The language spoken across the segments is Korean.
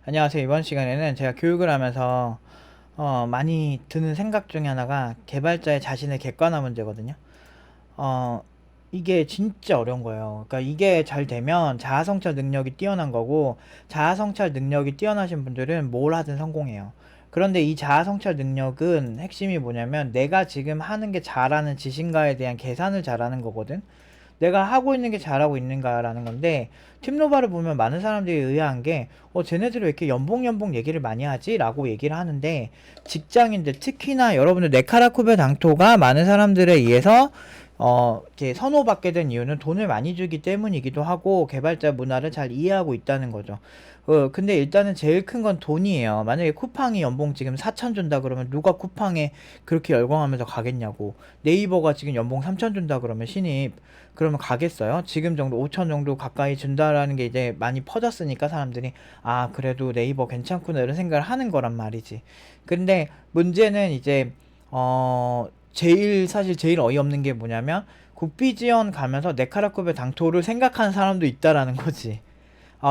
안녕하세요. 이번 시간에는 제가 교육을 하면서 많이 드는 생각 중에 하나가 개발자의 자신의 객관화 문제거든요. 어, 이게 진짜 어려운 거예요. 그러니까 이게 잘 되면 자아성찰 능력이 뛰어난 거고, 자아성찰 능력이 뛰어나신 분들은 뭘 하든 성공해요. 그런데 이 자아성찰 능력은 핵심이 뭐냐면 내가 지금 하는 게 잘하는 짓인가에 대한 계산을 잘하는 거거든. 내가 하고 있는 게 잘하고 있는가라는 건데, 팀노바를 보면 많은 사람들이 의아한 게 쟤네들이 왜 이렇게 연봉 얘기를 많이 하지? 라고 얘기를 하는데, 직장인들 특히나 여러분들 네카라쿠베 당토가 많은 사람들에 의해서 이렇게 선호받게 된 이유는 돈을 많이 주기 때문이기도 하고 개발자 문화를 잘 이해하고 있다는 거죠. 근데 일단은 제일 큰 건 돈이에요. 만약에 쿠팡이 연봉 지금 4천 준다 그러면 누가 쿠팡에 그렇게 열광하면서 가겠냐고. 네이버가 지금 연봉 3천 준다 그러면 신입 그러면 가겠어요? 지금 정도 5천 정도 가까이 준다라는 게 이제 많이 퍼졌으니까 사람들이 아 그래도 네이버 괜찮구나 이런 생각을 하는 거란 말이지. 근데 문제는 이제 사실 제일 어이없는 게 뭐냐면 국비 지원 가면서 네카라급의 당토를 생각하는 사람도 있다라는 거지.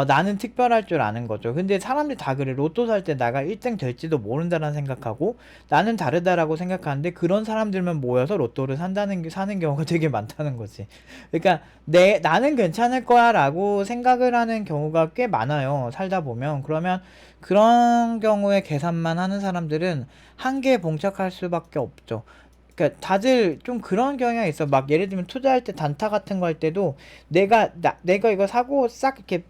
나는 특별할 줄 아는 거죠. 근데 사람들이 다 그래. 로또 살 때 나가 1등 될지도 모른다라는 생각하고 나는 다르다라고 생각하는데 그런 사람들만 모여서 로또를 사는 경우가 되게 많다는 거지. 그러니까 나는 괜찮을 거야라고 생각을 하는 경우가 꽤 많아요. 살다 보면. 그러면 그런 경우에 계산만 하는 사람들은 한계에 봉착할 수밖에 없죠. 그러니까 다들 좀 그런 경향이 있어. 막 예를 들면 투자할 때 단타 같은 거 할 때도 내가 이거 사고 싹 이렇게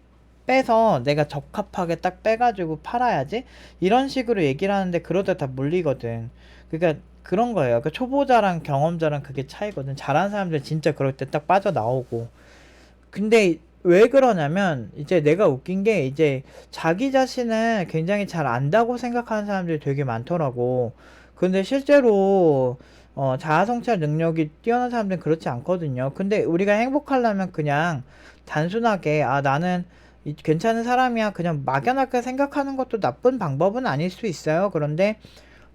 빼서 내가 적합하게 딱 빼가지고 팔아야지 이런 식으로 얘기를 하는데 그러다 다 물리거든. 그러니까 그런 거예요. 그 초보자랑 경험자랑 그게 차이거든. 잘하는 사람들 진짜 그럴 때 딱 빠져나오고. 근데 왜 그러냐면 이제 내가 웃긴 게 이제 자기 자신을 굉장히 잘 안다고 생각하는 사람들이 되게 많더라고. 근데 실제로 자아 성찰 능력이 뛰어난 사람들은 그렇지 않거든요. 근데 우리가 행복하려면 그냥 단순하게 나는 괜찮은 사람이야 그냥 막연하게 생각하는 것도 나쁜 방법은 아닐 수 있어요. 그런데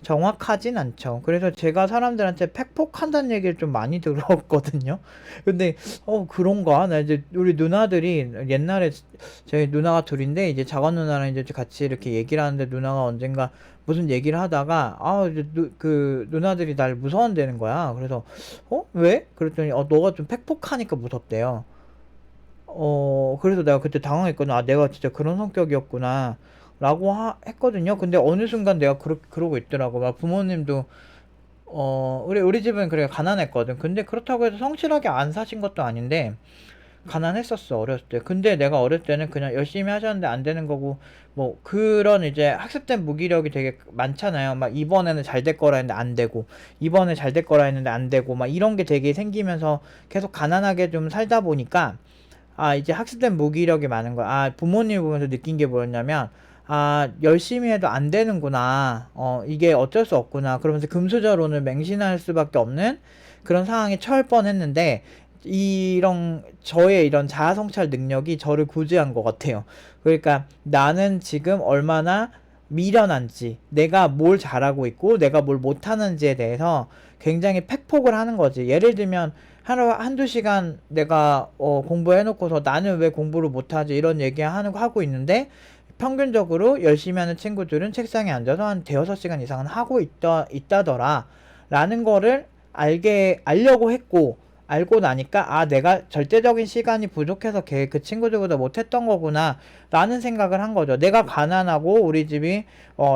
정확하진 않죠. 그래서 제가 사람들한테 팩폭한다는 얘기를 좀 많이 들었거든요. 근데 그런가? 나 이제 우리 누나들이 옛날에 저희 누나가 둘인데 이제 작은 누나랑 이제 같이 이렇게 얘기를 하는데 누나가 언젠가 무슨 얘기를 하다가 이제 그 누나들이 날 무서워한다는 거야. 그래서 왜? 그랬더니 너가 좀 팩폭하니까 무섭대요. 그래서 내가 그때 당황했거든. 내가 진짜 그런 성격이었구나. 라고 했거든요. 근데 어느 순간 내가 그러고 있더라고. 막 부모님도, 우리 집은 그래, 가난했거든. 근데 그렇다고 해서 성실하게 안 사신 것도 아닌데, 가난했었어, 어렸을 때. 근데 내가 어렸을 때는 그냥 열심히 하셨는데 안 되는 거고, 뭐, 그런 이제 학습된 무기력이 되게 많잖아요. 막 이번에는 잘 될 거라 했는데 안 되고, 이번에 잘 될 거라 했는데 안 되고, 막 이런 게 되게 생기면서 계속 가난하게 좀 살다 보니까, 이제 학습된 무기력이 많은 거야. 부모님 보면서 느낀 게 뭐였냐면, 열심히 해도 안 되는구나. 이게 어쩔 수 없구나. 그러면서 금수저론을 맹신할 수밖에 없는 그런 상황에 처할 뻔했는데, 저의 이런 자아성찰 능력이 저를 구제한 것 같아요. 그러니까 나는 지금 얼마나 미련한지, 내가 뭘 잘하고 있고, 내가 뭘 못하는지에 대해서 굉장히 팩폭을 하는 거지. 예를 들면, 하루 한두 시간 내가 공부해 놓고서 나는 왜 공부를 못하지 이런 하고 있는데 평균적으로 열심히 하는 친구들은 책상에 앉아서 한 대여섯 시간 이상은 하고 있다더라 라는 거를 알려고 했고, 알고 나니까 내가 절대적인 시간이 부족해서 그 친구들보다 못했던 거구나 라는 생각을 한 거죠. 내가 가난하고 우리 집이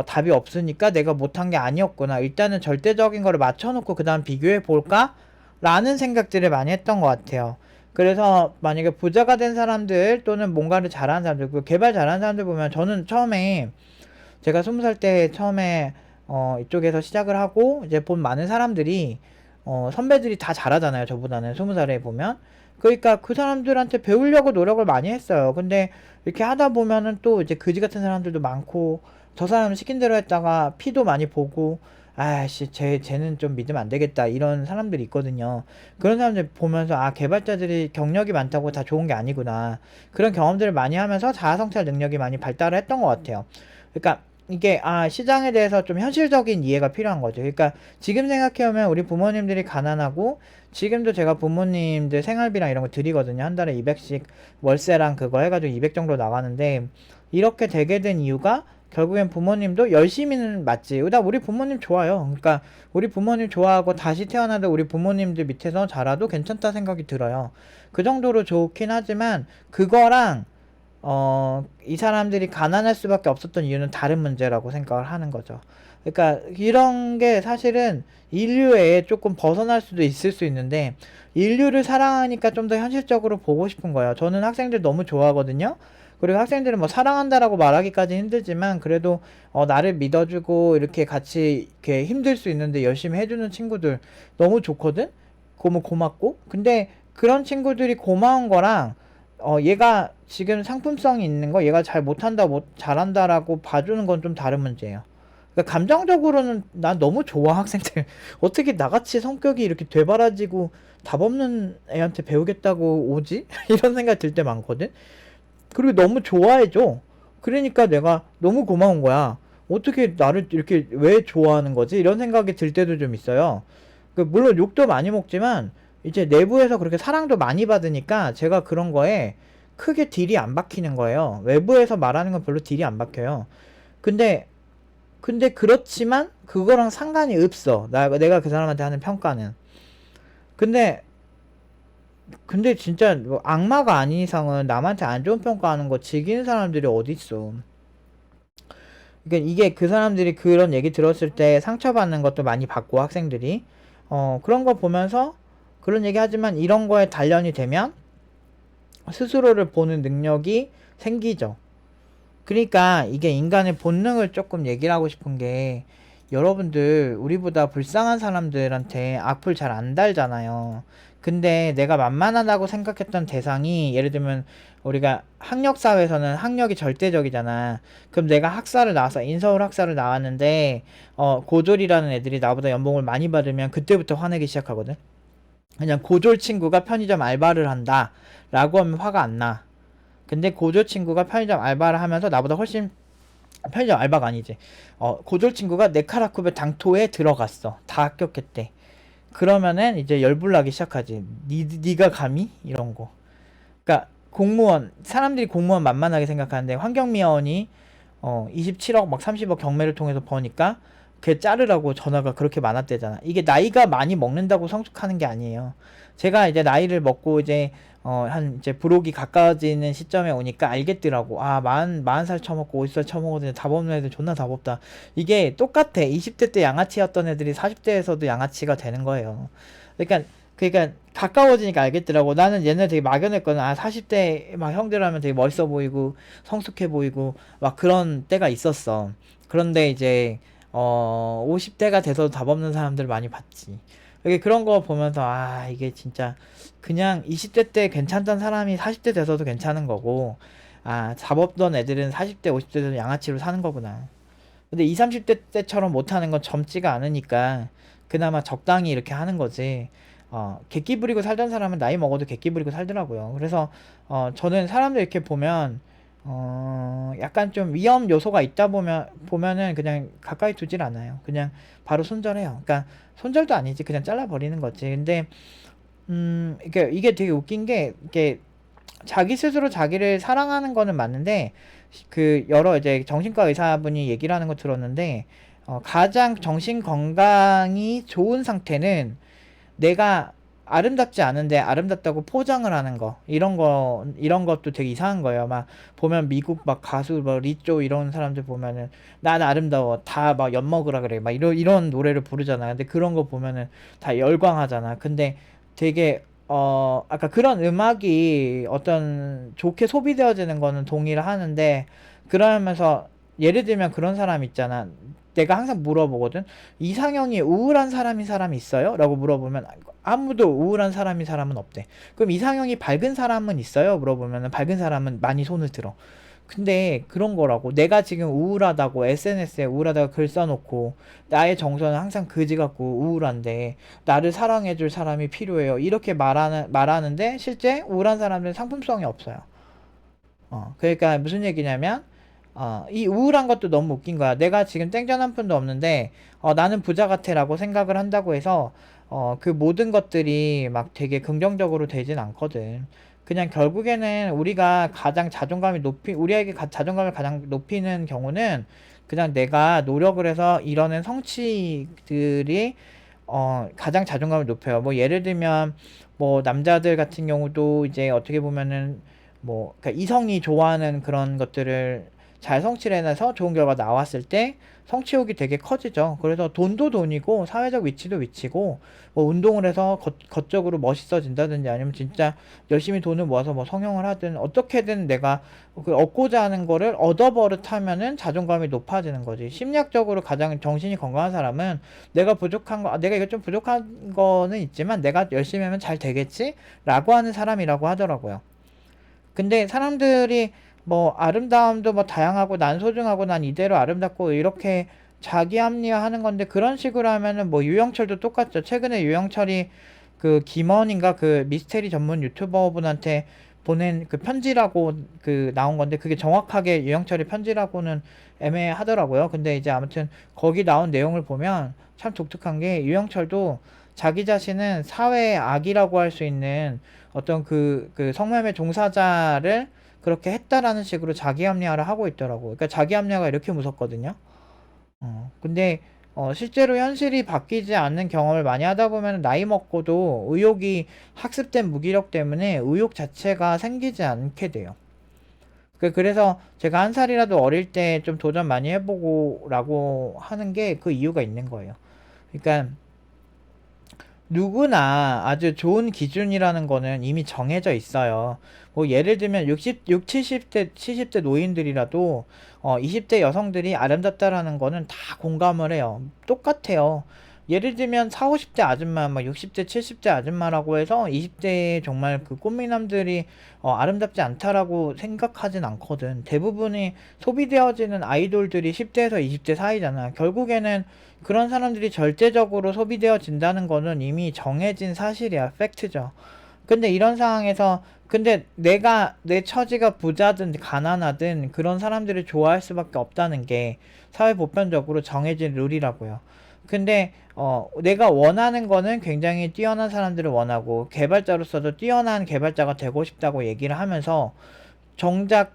답이 없으니까 내가 못한 게 아니었구나. 일단은 절대적인 거를 맞춰놓고 그 다음 비교해 볼까 라는 생각들을 많이 했던 것 같아요. 그래서 만약에 부자가 된 사람들 또는 뭔가를 잘하는 사람들, 개발 잘하는 사람들 보면 저는 처음에 제가 20살 때 처음에 이쪽에서 시작을 하고 이제 본 많은 사람들이 선배들이 다 잘하잖아요. 저보다는 20살에 보면. 그러니까 그 사람들한테 배우려고 노력을 많이 했어요. 근데 이렇게 하다 보면은 또 이제 그지 같은 사람들도 많고 저 사람 시킨 대로 했다가 피도 많이 보고 쟤는 좀 믿으면 안 되겠다 이런 사람들이 있거든요. 그런 사람들 보면서 개발자들이 경력이 많다고 다 좋은 게 아니구나. 그런 경험들을 많이 하면서 자아성찰 능력이 많이 발달을 했던 것 같아요. 그러니까 이게 시장에 대해서 좀 현실적인 이해가 필요한 거죠. 그러니까 지금 생각해보면 우리 부모님들이 가난하고 지금도 제가 부모님들 생활비랑 이런 거 드리거든요. 한 달에 200씩 월세랑 그거 해가지고 200 정도 나가는데 이렇게 되게 된 이유가 결국엔 부모님도 열심히는 맞지. 나 우리 부모님 좋아요. 그러니까 우리 부모님 좋아하고 다시 태어나도 우리 부모님들 밑에서 자라도 괜찮다 생각이 들어요. 그 정도로 좋긴 하지만 그거랑 이 사람들이 가난할 수밖에 없었던 이유는 다른 문제라고 생각을 하는 거죠. 그러니까 이런 게 사실은 인류에 조금 벗어날 수도 있을 수 있는데 인류를 사랑하니까 좀 더 현실적으로 보고 싶은 거예요. 저는 학생들 너무 좋아하거든요. 그리고 학생들은 뭐 사랑한다라고 말하기까지 힘들지만 그래도 나를 믿어주고 이렇게 같이 이렇게 힘들 수 있는데 열심히 해주는 친구들 너무 좋거든. 너무 고맙고. 근데 그런 친구들이 고마운 거랑 얘가 지금 상품성이 있는 거 얘가 잘 못한다 못 잘한다라고 봐주는 건 좀 다른 문제예요. 그러니까 감정적으로는 난 너무 좋아 학생들. 어떻게 나같이 성격이 이렇게 되바라지고 답 없는 애한테 배우겠다고 오지? 이런 생각 들 때 많거든. 그리고 너무 좋아해줘. 그러니까 내가 너무 고마운 거야. 어떻게 나를 이렇게 왜 좋아하는 거지? 이런 생각이 들 때도 좀 있어요. 물론 욕도 많이 먹지만 이제 내부에서 그렇게 사랑도 많이 받으니까 제가 그런 거에 크게 딜이 안 박히는 거예요. 외부에서 말하는 건 별로 딜이 안 박혀요. 근데 그렇지만 그거랑 상관이 없어. 내가 그 사람한테 하는 평가는. 근데 진짜 뭐 악마가 아닌 이상은 남한테 안 좋은 평가하는 거 즐기는 사람들이 어디 있어. 그러니까 이게 그 사람들이 그런 얘기 들었을 때 상처받는 것도 많이 받고 학생들이 그런 거 보면서 그런 얘기 하지만 이런 거에 단련이 되면 스스로를 보는 능력이 생기죠. 그러니까 이게 인간의 본능을 조금 얘기를 하고 싶은 게 여러분들 우리보다 불쌍한 사람들한테 악플 잘 안 달잖아요. 근데 내가 만만하다고 생각했던 대상이 예를 들면 우리가 학력 사회에서는 학력이 절대적이잖아. 그럼 내가 학사를 나와서 인서울 학사를 나왔는데 고졸이라는 애들이 나보다 연봉을 많이 받으면 그때부터 화내기 시작하거든. 그냥 고졸 친구가 편의점 알바를 한다 라고 하면 화가 안 나. 근데 고졸 친구가 편의점 알바를 하면서 나보다 훨씬 편의점 알바가 아니지. 고졸 친구가 네카라쿠베 당토에 들어갔어. 다 합격했대. 그러면은 이제 열불나기 시작하지. 니가 감히? 이런 거. 그러니까 공무원 사람들이 공무원 만만하게 생각하는데 환경미화원이 27억 막 30억 경매를 통해서 버니까 걔 자르라고 전화가 그렇게 많았대잖아. 이게 나이가 많이 먹는다고 성숙하는 게 아니에요. 제가 이제 나이를 먹고 이제 한 이제 부록이 가까워지는 시점에 오니까 알겠더라고. 아, 40살 처먹고 50살 처먹었는데 답 없는 애들 존나 답 없다. 이게 똑같아. 20대 때 양아치였던 애들이 40대에서도 양아치가 되는 거예요. 그러니까 가까워지니까 알겠더라고. 나는 옛날에 되게 막연했거든. 아, 40대 막 형들 하면 되게 멋있어 보이고 성숙해 보이고 막 그런 때가 있었어. 그런데 이제 50대가 돼서도 답 없는 사람들 많이 봤지. 이게 그런 거 보면서 아, 이게 진짜 그냥 20대 때 괜찮던 사람이 40대 돼서도 괜찮은 거고, 아, 답 없던 애들은 40대 50대 돼서 양아치로 사는 거구나. 근데 20, 30대 때처럼 못하는 건 젊지가 않으니까 그나마 적당히 이렇게 하는 거지. 객기 부리고 살던 사람은 나이 먹어도 객기 부리고 살더라고요. 그래서 저는 사람들 이렇게 보면 약간 좀 위험 요소가 있다 보면은 그냥 가까이 두질 않아요. 그냥 바로 손절해요. 그러니까 손절도 아니지. 그냥 잘라버리는 거지. 근데 이게 되게 웃긴 게 이게 자기 스스로 자기를 사랑하는 거는 맞는데 그 여러 이제 정신과 의사분이 얘기를 하는 거 들었는데 가장 정신 건강이 좋은 상태는 내가 아름답지 않은데 아름답다고 포장을 하는 거 이런 것도 되게 이상한 거예요. 막 보면 미국 막 가수 뭐 리쪼 이런 사람들 보면은 난 아름다워 다 막 엿먹으라 그래 막 이런 노래를 부르잖아. 근데 그런 거 보면은 다 열광하잖아. 근데 되게 아까 그런 음악이 어떤 좋게 소비되어지는 거는 동의를 하는데 그러면서 예를 들면 그런 사람 있잖아. 내가 항상 물어보거든. 이상형이 우울한 사람이 있어요? 라고 물어보면 아무도 우울한 사람은 없대. 그럼 이상형이 밝은 사람은 있어요? 물어보면 밝은 사람은 많이 손을 들어. 근데 그런 거라고. 내가 지금 우울하다고 SNS에 우울하다고 글 써놓고 나의 정서는 항상 그지 같고 우울한데 나를 사랑해줄 사람이 필요해요. 이렇게 말하는데 실제 우울한 사람들은 상품성이 없어요. 그러니까 무슨 얘기냐면 이 우울한 것도 너무 웃긴 거야. 내가 지금 땡전 한 푼도 없는데 나는 부자 같아라고 생각을 한다고 해서 그 모든 것들이 막 되게 긍정적으로 되진 않거든. 그냥 결국에는 우리가 가장 자존감이 우리에게 자존감을 가장 높이는 경우는 그냥 내가 노력을 해서 이뤄낸 성취들이 가장 자존감을 높여요. 뭐 예를 들면 뭐 남자들 같은 경우도 이제 어떻게 보면은 뭐 그러니까 이성이 좋아하는 그런 것들을 잘 성취를 해내서 좋은 결과 나왔을 때 성취욕이 되게 커지죠. 그래서 돈도 돈이고 사회적 위치도 위치고 뭐 운동을 해서 겉적으로 멋있어진다든지 아니면 진짜 열심히 돈을 모아서 뭐 성형을 하든 어떻게든 내가 그 얻고자 하는 거를 얻어버릇하면은 자존감이 높아지는 거지. 심리학적으로 가장 정신이 건강한 사람은 내가 부족한 거, 내가 이거 좀 부족한 거는 있지만 내가 열심히 하면 잘 되겠지? 라고 하는 사람이라고 하더라고요. 근데 사람들이 뭐 아름다움도 뭐 다양하고 난 소중하고 난 이대로 아름답고 이렇게 자기 합리화하는 건데 그런 식으로 하면은 뭐 유영철도 똑같죠. 최근에 유영철이 그 김원인가 그 미스테리 전문 유튜버 분한테 보낸 그 편지라고 그 나온 건데 그게 정확하게 유영철의 편지라고는 애매하더라고요. 근데 이제 아무튼 거기 나온 내용을 보면 참 독특한 게 유영철도 자기 자신은 사회의 악이라고 할 수 있는 어떤 그 성매매 종사자를 그렇게 했다라는 식으로 자기 합리화를 하고 있더라고. 그러니까 자기 합리화가 이렇게 무섭거든요. 근데 실제로 현실이 바뀌지 않는 경험을 많이 하다 보면 나이 먹고도 의욕이 학습된 무기력 때문에 의욕 자체가 생기지 않게 돼요. 그래서 제가 한 살이라도 어릴 때 좀 도전 많이 해보고 라고 하는 게 그 이유가 있는 거예요. 그러니까 누구나 아주 좋은 기준이라는 거는 이미 정해져 있어요. 뭐 예를 들면 70대, 70대 노인들이라도 20대 여성들이 아름답다라는 거는 다 공감을 해요. 똑같아요. 예를 들면 4, 50대 아줌마, 막 60대, 70대 아줌마라고 해서 20대에 정말 그 꽃미남들이 아름답지 않다라고 생각하진 않거든. 대부분이 소비되어지는 아이돌들이 10대에서 20대 사이잖아. 결국에는 그런 사람들이 절대적으로 소비되어진다는 거는 이미 정해진 사실이야. 팩트죠. 근데 이런 상황에서 근데 내가 내 처지가 부자든 가난하든 그런 사람들을 좋아할 수밖에 없다는 게 사회 보편적으로 정해진 룰이라고요. 근데 내가 원하는 거는 굉장히 뛰어난 사람들을 원하고 개발자로서도 뛰어난 개발자가 되고 싶다고 얘기를 하면서 정작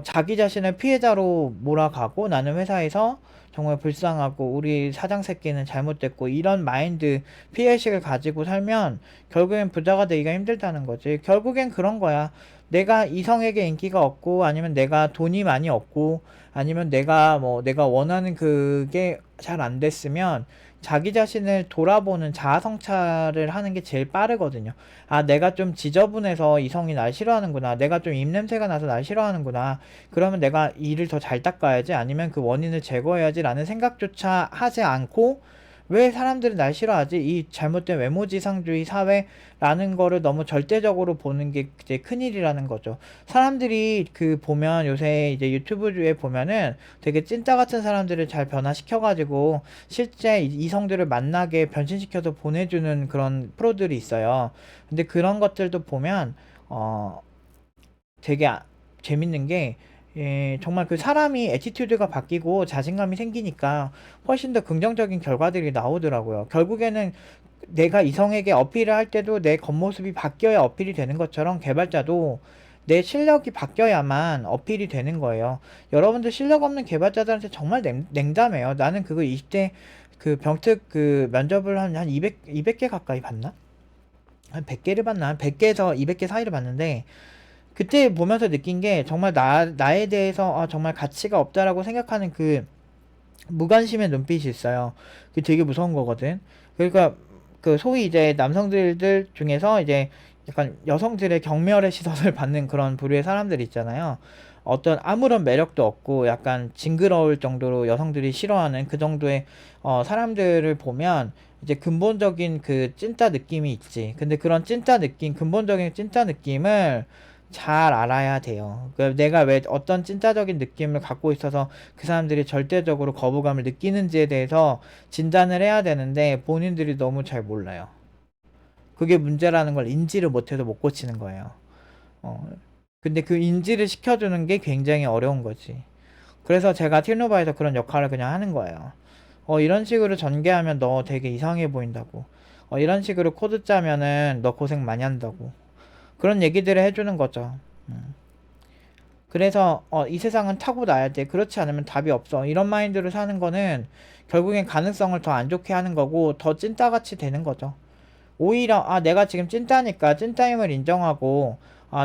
자기 자신을 피해자로 몰아가고 나는 회사에서 정말 불쌍하고 우리 사장 새끼는 잘못됐고 이런 마인드 피해의식을 가지고 살면 결국엔 부자가 되기가 힘들다는 거지. 결국엔 그런 거야. 내가 이성에게 인기가 없고 아니면 내가 돈이 많이 없고 아니면 내가 원하는 그게 잘 안 됐으면 자기 자신을 돌아보는 자아 성찰을 하는 게 제일 빠르거든요. 아, 내가 좀 지저분해서 이성이 날 싫어하는구나. 내가 좀 입냄새가 나서 날 싫어하는구나. 그러면 내가 이를 더 잘 닦아야지. 아니면 그 원인을 제거해야지. 라는 생각조차 하지 않고 왜 사람들이 날 싫어하지? 이 잘못된 외모지상주의 사회라는 거를 너무 절대적으로 보는 게 이제 큰일이라는 거죠. 사람들이 보면 요새 이제 유튜브에 보면은 되게 찐따 같은 사람들을 잘 변화시켜가지고 실제 이성들을 만나게 변신시켜서 보내주는 그런 프로들이 있어요. 근데 그런 것들도 보면 되게 재밌는 게 정말 그 사람이 애티튜드가 바뀌고 자신감이 생기니까 훨씬 더 긍정적인 결과들이 나오더라고요. 결국에는 내가 이성에게 어필을 할 때도 내 겉모습이 바뀌어야 어필이 되는 것처럼 개발자도 내 실력이 바뀌어야만 어필이 되는 거예요. 여러분들 실력 없는 개발자들한테 정말 냉담해요. 나는 그거 20대 그 병특 그 면접을 한 200개 가까이 봤나? 한 100개를 봤나? 한 100개에서 200개 사이를 봤는데 그때 보면서 느낀 게 정말 나에 대해서 정말 가치가 없다라고 생각하는 그 무관심의 눈빛이 있어요. 그게 되게 무서운 거거든. 그러니까 그 소위 이제 남성들 중에서 이제 약간 여성들의 경멸의 시선을 받는 그런 부류의 사람들 있잖아요. 어떤 아무런 매력도 없고 약간 징그러울 정도로 여성들이 싫어하는 그 정도의 사람들을 보면 이제 근본적인 그 찐따 느낌이 있지. 근데 그런 찐따 느낌, 근본적인 찐따 느낌을 잘 알아야 돼요. 내가 왜 어떤 찐따적인 느낌을 갖고 있어서 그 사람들이 절대적으로 거부감을 느끼는지에 대해서 진단을 해야 되는데 본인들이 너무 잘 몰라요. 그게 문제라는 걸 인지를 못해서 못 고치는 거예요. 어, 근데 그 인지를 시켜주는 게 굉장히 어려운 거지. 그래서 제가 틸노바에서 그런 역할을 그냥 하는 거예요. 이런 식으로 전개하면 너 되게 이상해 보인다고. 이런 식으로 코드 짜면은 너 고생 많이 한다고. 그런 얘기들을 해주는 거죠. 그래서 이 세상은 타고나야 돼. 그렇지 않으면 답이 없어. 이런 마인드로 사는 거는 결국엔 가능성을 더 안 좋게 하는 거고 더 찐따같이 되는 거죠. 오히려 내가 지금 찐따니까 찐따임을 인정하고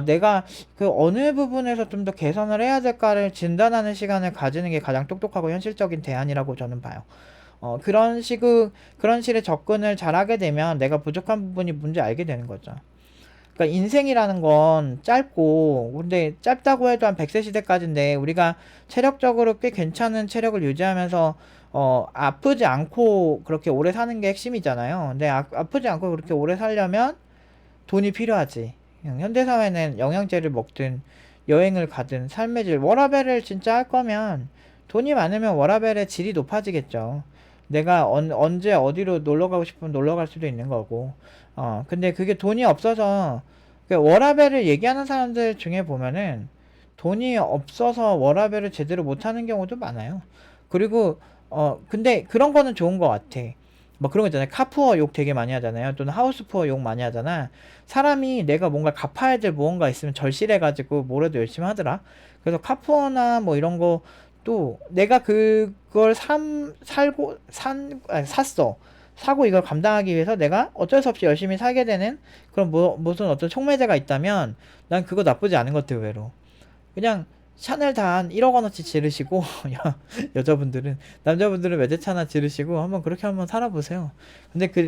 내가 그 어느 부분에서 좀 더 개선을 해야 될까를 진단하는 시간을 가지는 게 가장 똑똑하고 현실적인 대안이라고 저는 봐요. 그런 식의 접근을 잘하게 되면 내가 부족한 부분이 뭔지 알게 되는 거죠. 그러니까 인생이라는 건 짧고, 근데 짧다고 해도 한 100세 시대까지인데, 우리가 체력적으로 꽤 괜찮은 체력을 유지하면서, 아프지 않고 그렇게 오래 사는 게 핵심이잖아요. 근데 아프지 않고 그렇게 오래 살려면 돈이 필요하지. 현대사회는 영양제를 먹든, 여행을 가든, 삶의 질, 워라밸을 진짜 할 거면, 돈이 많으면 워라밸의 질이 높아지겠죠. 내가 언제 어디로 놀러 가고 싶으면 놀러 갈 수도 있는 거고. 근데 그게 돈이 없어서, 그 워라밸을 얘기하는 사람들 중에 보면은 돈이 없어서 워라밸을 제대로 못하는 경우도 많아요. 그리고 근데 그런 거는 좋은 것 같아. 뭐 그런 거 있잖아요. 카푸어 욕 되게 많이 하잖아요. 또는 하우스푸어 욕 많이 하잖아. 사람이 내가 뭔가 갚아야 될 무언가 있으면 절실해가지고 뭐라도 열심히 하더라. 그래서 카푸어나 뭐 이런 거 또 내가 그걸 샀어. 사고 이걸 감당하기 위해서 내가 어쩔 수 없이 열심히 살게 되는 그런 무슨 어떤 촉매제가 있다면 난 그거 나쁘지 않은 것 같아요, 의외로. 그냥 샤넬 다 한 1억 원어치 지르시고 여자분들은 남자분들은 외제차나 지르시고 한번 그렇게 한번 살아보세요. 근데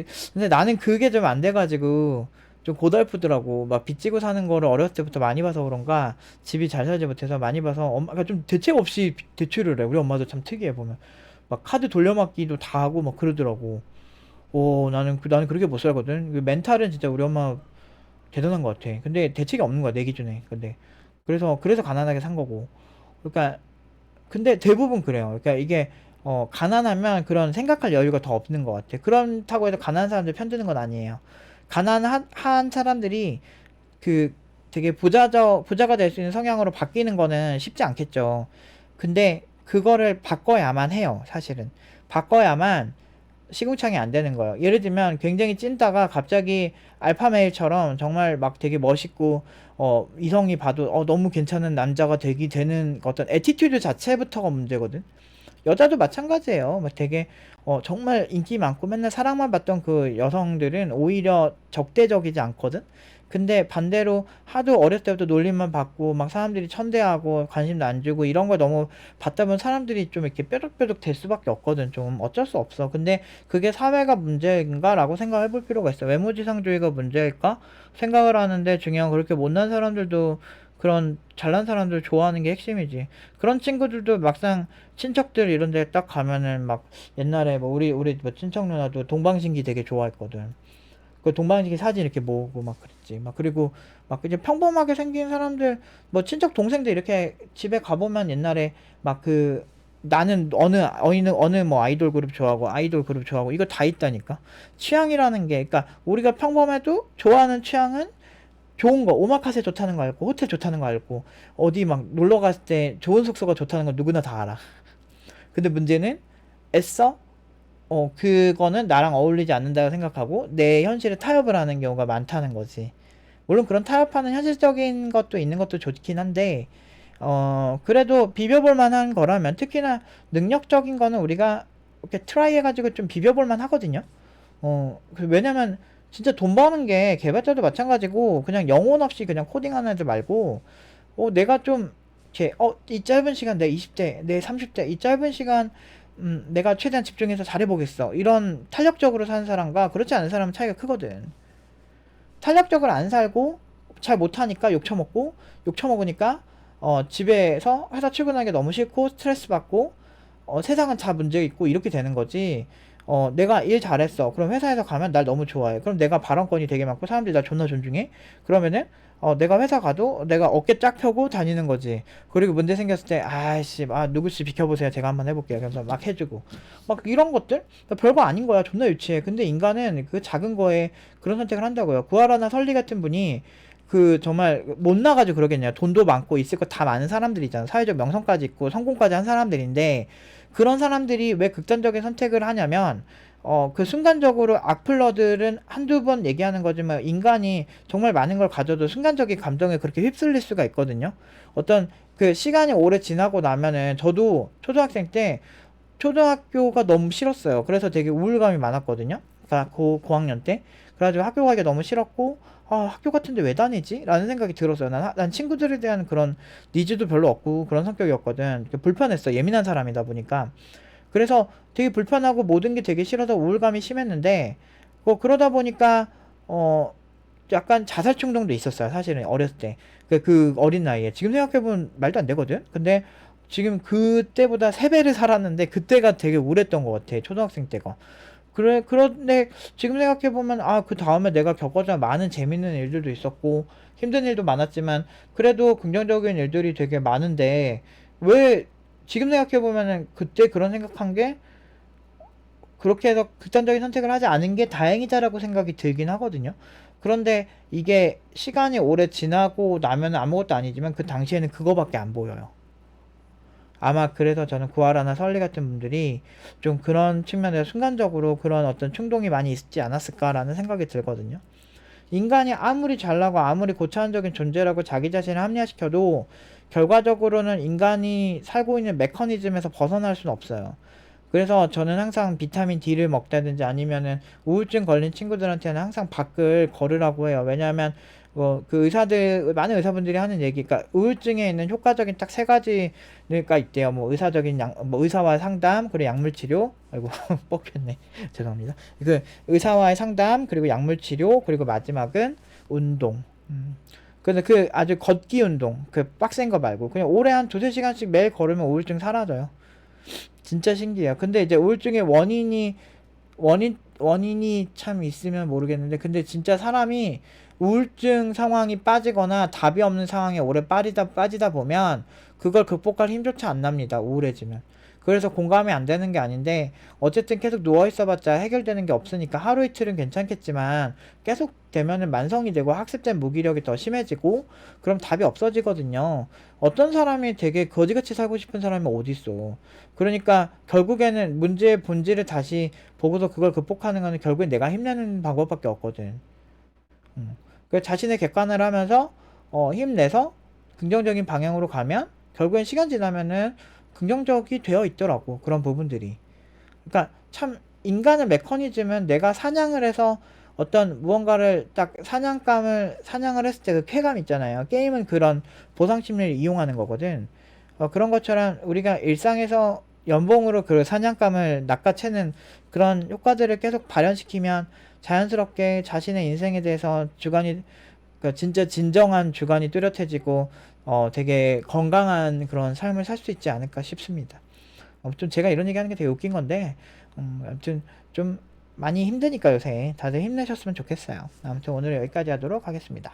나는 그게 좀 안 돼가지고 좀 고달프더라고. 막 빚지고 사는 거를 어렸을 때부터 많이 봐서 그런가 집이 잘 살지 못해서 많이 봐서 엄마가 좀 대책 없이 대출을 해. 우리 엄마도 참 특이해 보면 막 카드 돌려막기도 다 하고 막 그러더라고. 나는 그렇게 못 살거든. 그 멘탈은 진짜 우리 엄마 대단한 것 같아. 근데 대책이 없는 거야, 내 기준에. 그래서 가난하게 산 거고. 그러니까, 근데 대부분 그래요. 그러니까 이게, 가난하면 그런 생각할 여유가 더 없는 것 같아. 그렇다고 해서 가난한 사람들 편드는 건 아니에요. 가난한 사람들이 그 되게 부자가 될 수 있는 성향으로 바뀌는 거는 쉽지 않겠죠. 근데 그거를 바꿔야만 해요, 사실은. 바꿔야만 시궁창이 안 되는 거예요. 예를 들면 굉장히 찐따가 갑자기 알파메일처럼 정말 막 되게 멋있고 이성이 봐도 너무 괜찮은 남자가 되는 어떤 애티튜드 자체부터가 문제거든. 여자도 마찬가지예요. 막 되게 정말 인기 많고 맨날 사랑만 받던 그 여성들은 오히려 적대적이지 않거든. 근데 반대로 하도 어렸을 때부터 놀림만 받고 막 사람들이 천대하고 관심도 안 주고 이런 걸 너무 받다 보면 사람들이 좀 이렇게 뾰족뾰족 될 수밖에 없거든. 좀 어쩔 수 없어. 근데 그게 사회가 문제인가라고 생각해 볼 필요가 있어. 외모지상주의가 문제일까? 생각을 하는데 중요한 그렇게 못난 사람들도 그런 잘난 사람들 좋아하는 게 핵심이지. 그런 친구들도 막상 친척들 이런 데 딱 가면은 막 옛날에 뭐 우리 뭐 친척 누나도 동방신기 되게 좋아했거든. 그 동방신기 사진 이렇게 모으고 막 그랬지. 막 그리고 막 그냥 평범하게 생긴 사람들 뭐 친척 동생들 이렇게 집에 가보면 옛날에 막 나는 어느 뭐 아이돌 그룹 좋아하고 이거 다 있다니까. 취향이라는 게 그러니까 우리가 평범해도 좋아하는 취향은 좋은 거 오마카세 좋다는 거 알고 호텔 좋다는 거 알고 어디 막 놀러 갔을 때 좋은 숙소가 좋다는 거 누구나 다 알아. 근데 문제는 애써 그거는 나랑 어울리지 않는다고 생각하고 내 현실에 타협을 하는 경우가 많다는 거지. 물론 그런 타협하는 현실적인 것도 있는 것도 좋긴 한데 그래도 비벼볼 만한 거라면 특히나 능력적인 거는 우리가 이렇게 트라이 해가지고 좀 비벼볼 만 하거든요. 왜냐면 진짜 돈 버는 게 개발자도 마찬가지고 그냥 영혼 없이 그냥 코딩하는 애들 말고 내가 좀 이렇게 이 짧은 시간 내 20대 내 30대 이 짧은 시간 내가 최대한 집중해서 잘해보겠어 이런 탄력적으로 사는 사람과 그렇지 않은 사람은 차이가 크거든. 탄력적으로 안 살고 잘 못하니까 욕 처먹으니까 집에서 회사 출근하기 너무 싫고 스트레스 받고 세상은 다 문제 있고 이렇게 되는 거지. 내가 일 잘했어. 그럼 회사에서 가면 날 너무 좋아해. 그럼 내가 발언권이 되게 많고 사람들이 나 존나 존중해. 그러면은 내가 회사 가도 내가 어깨 쫙 펴고 다니는 거지. 그리고 문제 생겼을 때 아이씨 누구씨 비켜보세요. 제가 한번 해볼게요. 그래서 막 해주고 막 이런 것들 그러니까 별거 아닌 거야. 존나 유치해. 근데 인간은 그 작은 거에 그런 선택을 한다고요. 구하라나 설리 같은 분이 정말 못 나가지고 그러겠냐. 돈도 많고 있을 거 다 많은 사람들이 있잖아. 사회적 명성까지 있고 성공까지 한 사람들인데 그런 사람들이 왜 극단적인 선택을 하냐면 그 순간적으로 악플러들은 한두 번 얘기하는 거지만 인간이 정말 많은 걸 가져도 순간적인 감정에 그렇게 휩쓸릴 수가 있거든요. 어떤 그 시간이 오래 지나고 나면은 저도 초등학생 때 초등학교가 너무 싫었어요. 그래서 되게 우울감이 많았거든요. 그러니까 고학년 때. 그래가지고 학교 가기 너무 싫었고, 아, 학교 같은데 왜 다니지? 라는 생각이 들었어요. 난 친구들에 대한 그런 니즈도 별로 없고 그런 성격이었거든. 불편했어. 예민한 사람이다 보니까. 그래서 되게 불편하고 모든 게 되게 싫어서 우울감이 심했는데, 그러다 보니까, 어, 약간 자살 충동도 있었어요. 사실은 어렸을 때. 그 어린 나이에. 지금 생각해보면 말도 안 되거든? 근데 지금 그때보다 3배를 살았는데 그때가 되게 우울했던 것 같아. 초등학생 때가. 그런데 지금 생각해보면, 그 다음에 내가 겪어진 많은 재밌는 일들도 있었고, 힘든 일도 많았지만, 그래도 긍정적인 일들이 되게 많은데, 왜, 지금 생각해보면은 그때 그런 생각한 게, 그렇게 해서 극단적인 선택을 하지 않은 게 다행이다라고 생각이 들긴 하거든요. 그런데 이게 시간이 오래 지나고 나면 아무것도 아니지만 그 당시에는 그거밖에 안 보여요. 아마 그래서 저는 구하라나 설리 같은 분들이 좀 그런 측면에서 순간적으로 그런 어떤 충동이 많이 있지 않았을까라는 생각이 들거든요. 인간이 아무리 잘나고 아무리 고차원적인 존재라고 자기 자신을 합리화시켜도 결과적으로는 인간이 살고 있는 메커니즘에서 벗어날 수는 없어요. 그래서 저는 항상 비타민 D를 먹다든지 아니면은 우울증 걸린 친구들한테는 항상 밖을 걸으라고 해요. 왜냐하면 그 많은 의사분들이 하는 얘기, 그러니까 우울증에 있는 효과적인 딱 3가지가 있대요. 뭐 의사적인 뭐 의사와 상담, 그리고 약물 치료. 아이고 뻑했네. 죄송합니다. 그 의사와의 상담, 그리고 약물 치료, 그리고 마지막은 운동. 근데 그 아주 걷기 운동, 그 빡센 거 말고 그냥 오래 한 2~3시간씩 매일 걸으면 우울증 사라져요. 진짜 신기해요. 근데 이제 우울증의 원인이 참 있으면 모르겠는데, 근데 진짜 사람이 우울증 상황이 빠지거나 답이 없는 상황에 오래 빠지다 보면 그걸 극복할 힘조차 안 납니다. 우울해지면. 그래서 공감이 안 되는 게 아닌데, 어쨌든 계속 누워있어 봤자 해결되는 게 없으니까 하루 이틀은 괜찮겠지만 계속 되면은 만성이 되고 학습된 무기력이 더 심해지고 그럼 답이 없어지거든요. 어떤 사람이 되게 거지같이 살고 싶은 사람이 어딨어. 그러니까 결국에는 문제의 본질을 다시 보고서 그걸 극복하는 거는 결국엔 내가 힘내는 방법밖에 없거든. 그 자신의 객관을 하면서 힘내서 긍정적인 방향으로 가면 결국엔 시간 지나면은 긍정적이 되어 있더라고. 그런 부분들이. 그러니까 참 인간의 메커니즘은 내가 사냥을 해서 어떤 무언가를 딱 사냥을 했을 때 그 쾌감 있잖아요. 게임은 그런 보상 심리를 이용하는 거거든. 그런 것처럼 우리가 일상에서 연봉으로 그 사냥감을 낚아채는 그런 효과들을 계속 발현시키면 자연스럽게 자신의 인생에 대해서 진짜 진정한 주관이 뚜렷해지고 되게 건강한 그런 삶을 살 수 있지 않을까 싶습니다. 아무튼 제가 이런 얘기 하는 게 되게 웃긴 건데, 아무튼 좀 많이 힘드니까 요새 다들 힘내셨으면 좋겠어요. 아무튼 오늘 여기까지 하도록 하겠습니다.